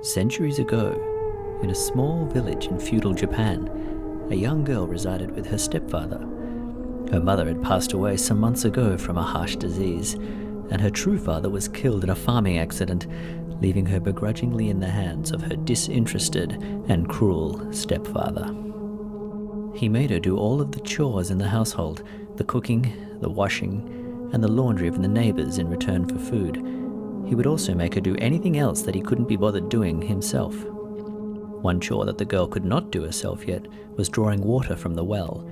Centuries ago, in a small village in feudal Japan, a young girl resided with her stepfather. Her mother had passed away some months ago from a harsh disease, and her true father was killed in a farming accident, leaving her begrudgingly in the hands of her disinterested and cruel stepfather. He made her do all of the chores in the household, the cooking, the washing, and the laundry of the neighbors in return for food. He would also make her do anything else that he couldn't be bothered doing himself. One chore that the girl could not do herself yet was drawing water from the well.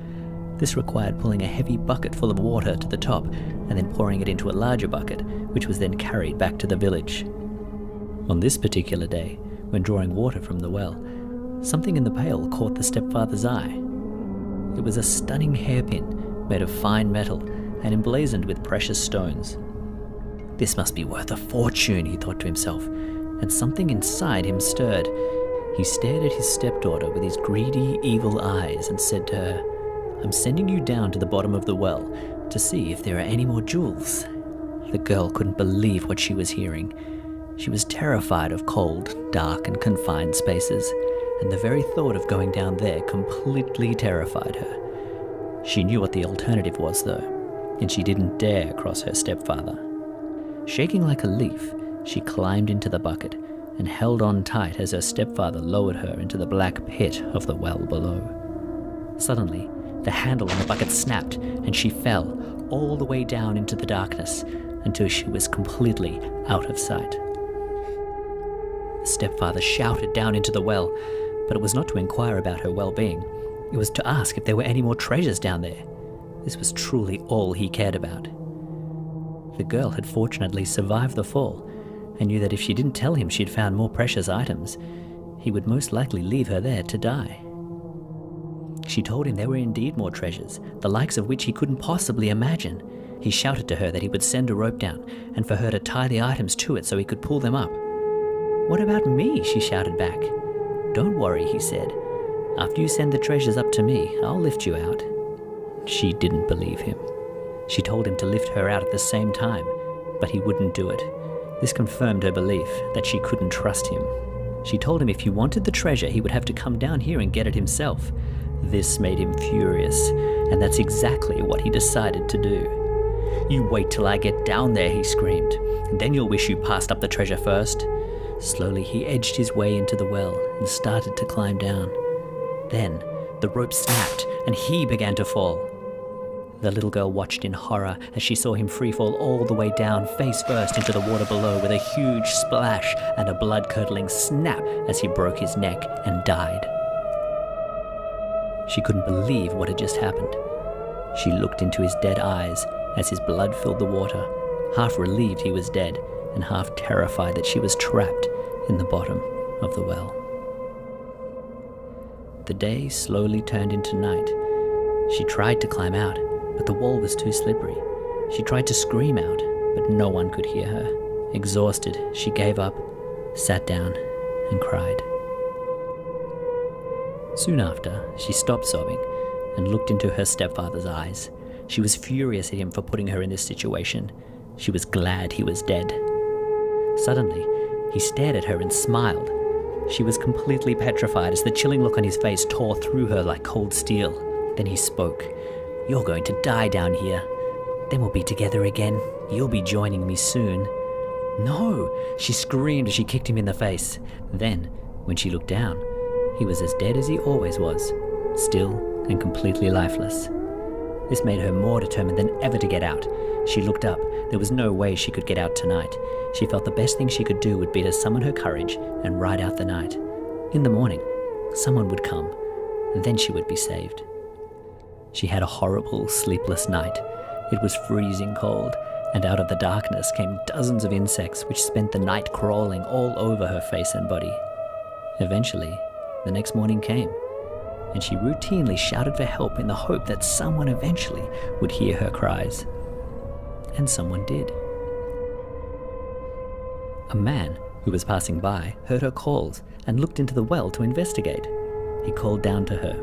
This required pulling a heavy bucket full of water to the top and then pouring it into a larger bucket, which was then carried back to the village. On this particular day, when drawing water from the well, something in the pail caught the stepfather's eye. It was a stunning hairpin made of fine metal and emblazoned with precious stones. This must be worth a fortune, he thought to himself, and something inside him stirred. He stared at his stepdaughter with his greedy, evil eyes and said to her, "I'm sending you down to the bottom of the well to see if there are any more jewels." The girl couldn't believe what she was hearing. She was terrified of cold, dark, and confined spaces, and the very thought of going down there completely terrified her. She knew what the alternative was, though, and she didn't dare cross her stepfather. Shaking like a leaf, she climbed into the bucket and held on tight as her stepfather lowered her into the black pit of the well below. Suddenly, the handle on the bucket snapped and she fell all the way down into the darkness until she was completely out of sight. The stepfather shouted down into the well, but it was not to inquire about her well-being. It was to ask if there were any more treasures down there. This was truly all he cared about. The girl had fortunately survived the fall and knew that if she didn't tell him she'd found more precious items, he would most likely leave her there to die. She told him there were indeed more treasures, the likes of which he couldn't possibly imagine. He shouted to her that he would send a rope down and for her to tie the items to it so he could pull them up. "What about me?" she shouted back. "Don't worry," he said. "After you send the treasures up to me, I'll lift you out." She didn't believe him. She told him to lift her out at the same time, but he wouldn't do it. This confirmed her belief that she couldn't trust him. She told him if he wanted the treasure, he would have to come down here and get it himself. This made him furious, and that's exactly what he decided to do. "You wait till I get down there," he screamed. "Then you'll wish you passed up the treasure first." Slowly he edged his way into the well and started to climb down. Then the rope snapped and he began to fall. The little girl watched in horror as she saw him freefall all the way down face first into the water below with a huge splash and a blood-curdling snap as he broke his neck and died. She couldn't believe what had just happened. She looked into his dead eyes as his blood filled the water, half relieved he was dead and half terrified that she was trapped in the bottom of the well. The day slowly turned into night. She tried to climb out, but the wall was too slippery. She tried to scream out, but no one could hear her. Exhausted, she gave up, sat down, and cried. Soon after, she stopped sobbing and looked into her stepfather's eyes. She was furious at him for putting her in this situation. She was glad he was dead. Suddenly, he stared at her and smiled. She was completely petrified as the chilling look on his face tore through her like cold steel. Then he spoke. "You're going to die down here. Then we'll be together again. You'll be joining me soon." "No!" she screamed as she kicked him in the face. Then, when she looked down, he was as dead as he always was, still and completely lifeless. This made her more determined than ever to get out. She looked up. There was no way she could get out tonight. She felt the best thing she could do would be to summon her courage and ride out the night. In the morning, someone would come, and then she would be saved. She had a horrible, sleepless night. It was freezing cold, and out of the darkness came dozens of insects which spent the night crawling all over her face and body. Eventually, the next morning came, and she routinely shouted for help in the hope that someone eventually would hear her cries. And someone did. A man who was passing by heard her calls and looked into the well to investigate. He called down to her.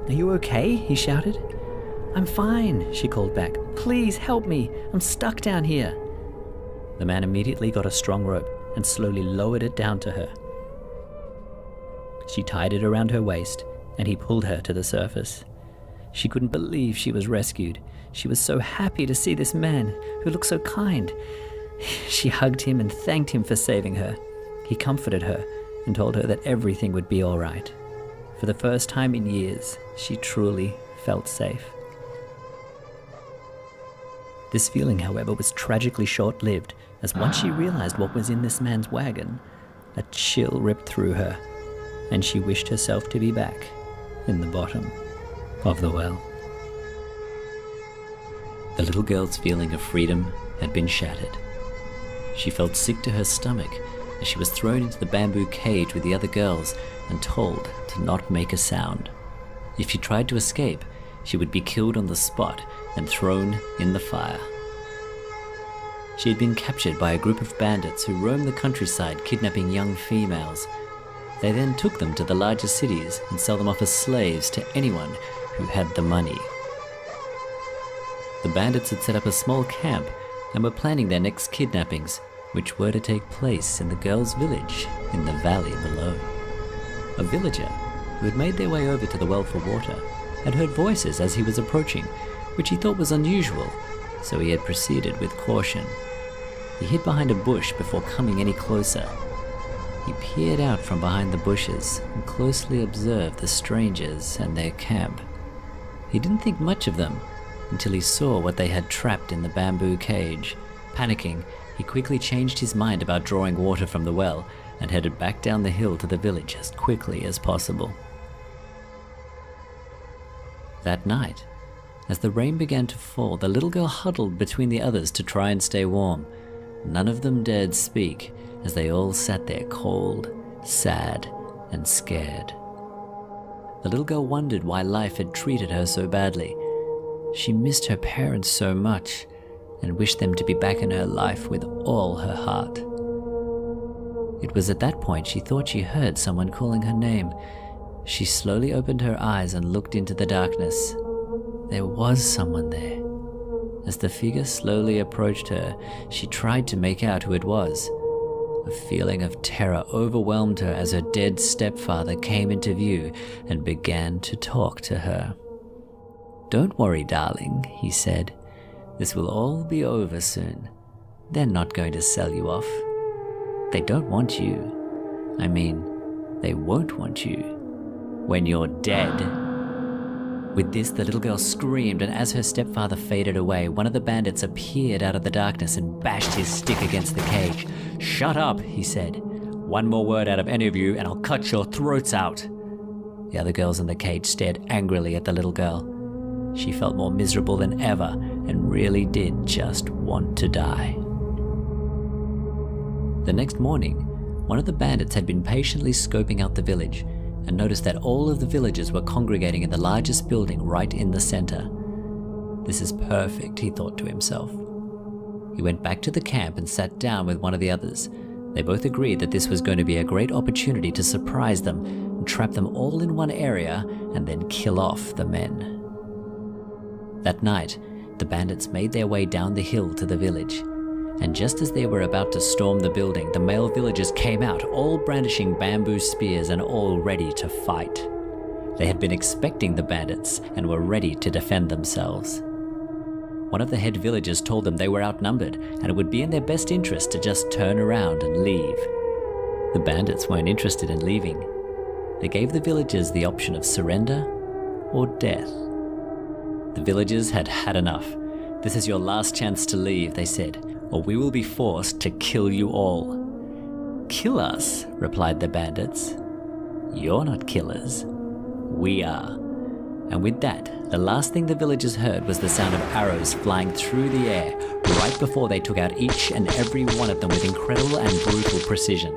"Are you okay?" he shouted. "I'm fine," she called back. "Please help me. I'm stuck down here." The man immediately got a strong rope and slowly lowered it down to her. She tied it around her waist, and he pulled her to the surface. She couldn't believe she was rescued. She was so happy to see this man who looked so kind. She hugged him and thanked him for saving her. He comforted her and told her that everything would be all right. For the first time in years, she truly felt safe. This feeling, however, was tragically short-lived, as once she realized what was in this man's wagon, a chill ripped through her, and she wished herself to be back in the bottom of the well. The little girl's feeling of freedom had been shattered. She felt sick to her stomach as she was thrown into the bamboo cage with the other girls and told to not make a sound. If she tried to escape, she would be killed on the spot and thrown in the fire. She had been captured by a group of bandits who roamed the countryside kidnapping young females. They then took them to the larger cities and sold them off as slaves to anyone who had the money. The bandits had set up a small camp and were planning their next kidnappings, which were to take place in the girls' village in the valley below. A villager who had made their way over to the well for water had heard voices as he was approaching, which he thought was unusual, so he had proceeded with caution. He hid behind a bush before coming any closer. He peered out from behind the bushes and closely observed the strangers and their camp. He didn't think much of them until he saw what they had trapped in the bamboo cage. Panicking, he quickly changed his mind about drawing water from the well and headed back down the hill to the village as quickly as possible. That night, as the rain began to fall, the little girl huddled between the others to try and stay warm. None of them dared speak, as they all sat there cold, sad, and scared. The little girl wondered why life had treated her so badly. She missed her parents so much and wished them to be back in her life with all her heart. It was at that point she thought she heard someone calling her name. She slowly opened her eyes and looked into the darkness. There was someone there. As the figure slowly approached her, she tried to make out who it was. A feeling of terror overwhelmed her as her dead stepfather came into view and began to talk to her. "Don't worry, darling," he said. "This will all be over soon. They're not going to sell you off. They don't want you. I mean, they won't want you when you're dead." With this, the little girl screamed, and as her stepfather faded away, one of the bandits appeared out of the darkness and bashed his stick against the cage. "Shut up," he said. "One more word out of any of you and I'll cut your throats out." The other girls in the cage stared angrily at the little girl. She felt more miserable than ever and really did just want to die. The next morning, one of the bandits had been patiently scoping out the village and noticed that all of the villagers were congregating in the largest building right in the center. "This is perfect," he thought to himself. He went back to the camp and sat down with one of the others. They both agreed that this was going to be a great opportunity to surprise them and trap them all in one area and then kill off the men. That night, the bandits made their way down the hill to the village. And just as they were about to storm the building, the male villagers came out, all brandishing bamboo spears and all ready to fight. They had been expecting the bandits and were ready to defend themselves. One of the head villagers told them they were outnumbered and it would be in their best interest to just turn around and leave. The bandits weren't interested in leaving. They gave the villagers the option of surrender or death. The villagers had had enough. "This is your last chance to leave," they said, "or we will be forced to kill you all." "Kill us?" replied the bandits. "You're not killers. We are." And with that, the last thing the villagers heard was the sound of arrows flying through the air, right before they took out each and every one of them with incredible and brutal precision.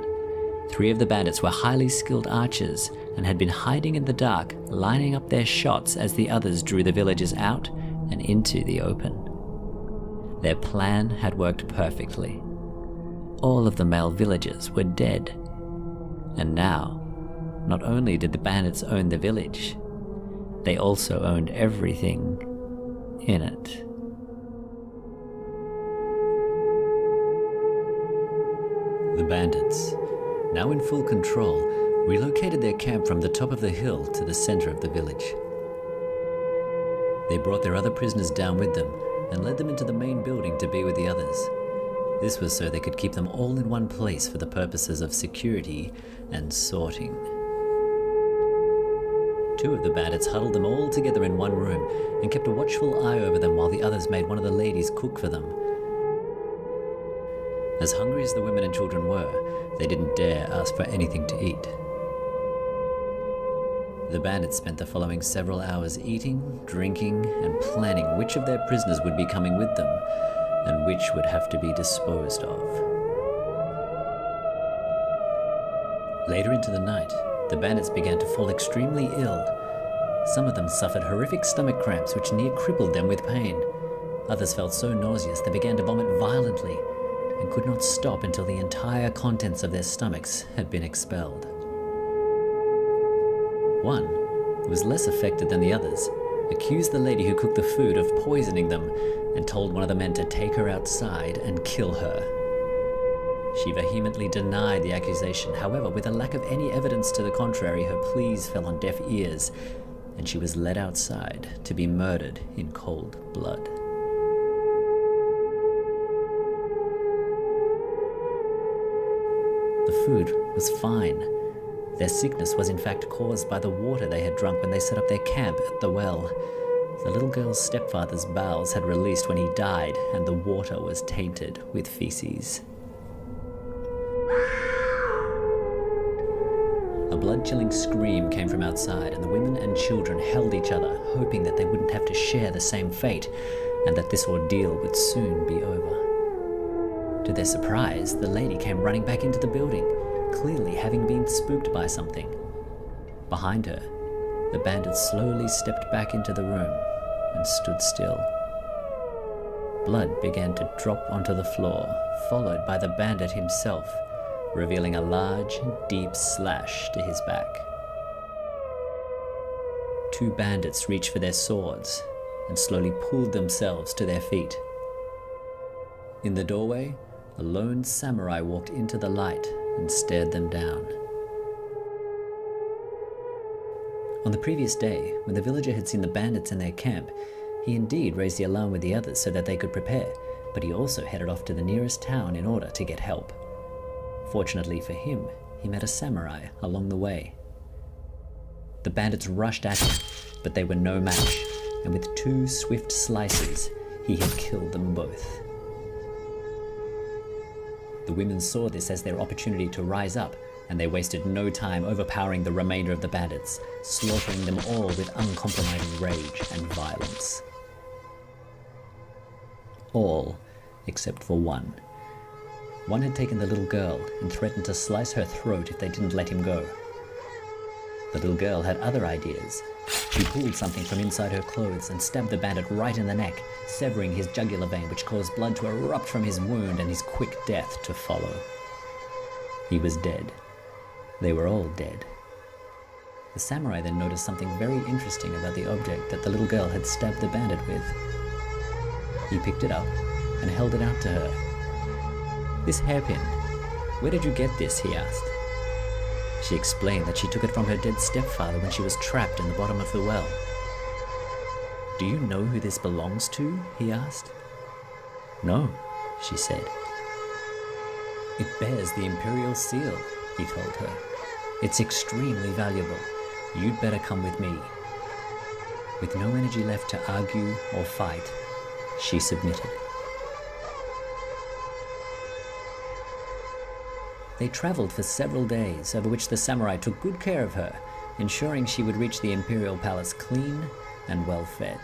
3 of the bandits were highly skilled archers and had been hiding in the dark, lining up their shots as the others drew the villagers out and into the open. Their plan had worked perfectly. All of the male villagers were dead. And now, not only did the bandits own the village, they also owned everything in it. The bandits, now in full control, relocated their camp from the top of the hill to the center of the village. They brought their other prisoners down with them and led them into the main building to be with the others. This was so they could keep them all in one place for the purposes of security and sorting. Two of the bandits huddled them all together in one room and kept a watchful eye over them while the others made one of the ladies cook for them. As hungry as the women and children were, they didn't dare ask for anything to eat. The bandits spent the following several hours eating, drinking, and planning which of their prisoners would be coming with them and which would have to be disposed of. Later into the night, the bandits began to fall extremely ill. Some of them suffered horrific stomach cramps which near crippled them with pain. Others felt so nauseous they began to vomit violently and could not stop until the entire contents of their stomachs had been expelled. One, who was less affected than the others, accused the lady who cooked the food of poisoning them and told one of the men to take her outside and kill her. She vehemently denied the accusation. However, with a lack of any evidence to the contrary, her pleas fell on deaf ears, and she was led outside to be murdered in cold blood. The food was fine. Their sickness was in fact caused by the water they had drunk when they set up their camp at the well. The little girl's stepfather's bowels had released when he died, and the water was tainted with feces. A blood-chilling scream came from outside, and the women and children held each other, hoping that they wouldn't have to share the same fate, and that this ordeal would soon be over. To their surprise, the lady came running back into the building, clearly having been spooked by something. Behind her, the bandit slowly stepped back into the room and stood still. Blood began to drop onto the floor, followed by the bandit himself, revealing a large, deep slash to his back. Two bandits reached for their swords and slowly pulled themselves to their feet. In the doorway, a lone samurai walked into the light and stared them down. On the previous day, when the villager had seen the bandits in their camp, he indeed raised the alarm with the others so that they could prepare, but he also headed off to the nearest town in order to get help. Fortunately for him, he met a samurai along the way. The bandits rushed at him, but they were no match, and with 2 swift slices, he had killed them both. The women saw this as their opportunity to rise up, and they wasted no time overpowering the remainder of the bandits, slaughtering them all with uncompromising rage and violence. All except for one. One had taken the little girl and threatened to slice her throat if they didn't let him go. The little girl had other ideas. She pulled something from inside her clothes and stabbed the bandit right in the neck, severing his jugular vein, which caused blood to erupt from his wound and his quick death to follow. He was dead. They were all dead. The samurai then noticed something very interesting about the object that the little girl had stabbed the bandit with. He picked it up and held it out to her. "This hairpin, where did you get this?" he asked. She explained that she took it from her dead stepfather when she was trapped in the bottom of the well. "Do you know who this belongs to?" he asked. "No," she said. "It bears the imperial seal," he told her. "It's extremely valuable. You'd better come with me." With no energy left to argue or fight, she submitted. They traveled for several days, over which the samurai took good care of her, ensuring she would reach the imperial palace clean and well fed.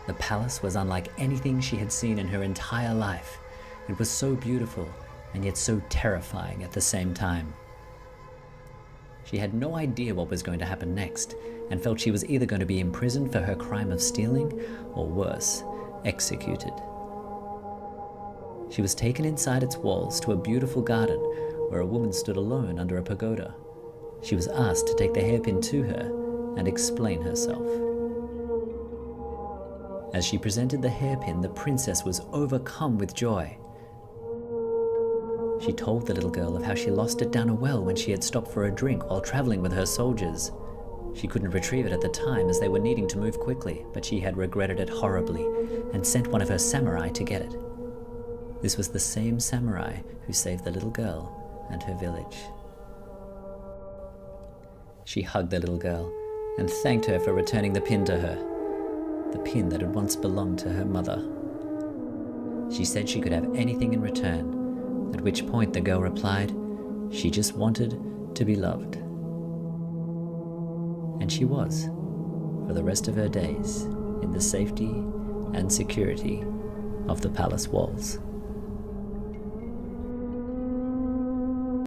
The palace was unlike anything she had seen in her entire life. It was so beautiful and yet so terrifying at the same time. She had no idea what was going to happen next, and felt she was either going to be imprisoned for her crime of stealing, or worse, executed. She was taken inside its walls to a beautiful garden where a woman stood alone under a pagoda. She was asked to take the hairpin to her and explain herself. As she presented the hairpin, the princess was overcome with joy. She told the little girl of how she lost it down a well when she had stopped for a drink while traveling with her soldiers. She couldn't retrieve it at the time as they were needing to move quickly, but she had regretted it horribly and sent one of her samurai to get it. This was the same samurai who saved the little girl and her village. She hugged the little girl and thanked her for returning the pin to her, the pin that had once belonged to her mother. She said she could have anything in return, at which point the girl replied she just wanted to be loved. And she was, for the rest of her days, in the safety and security of the palace walls.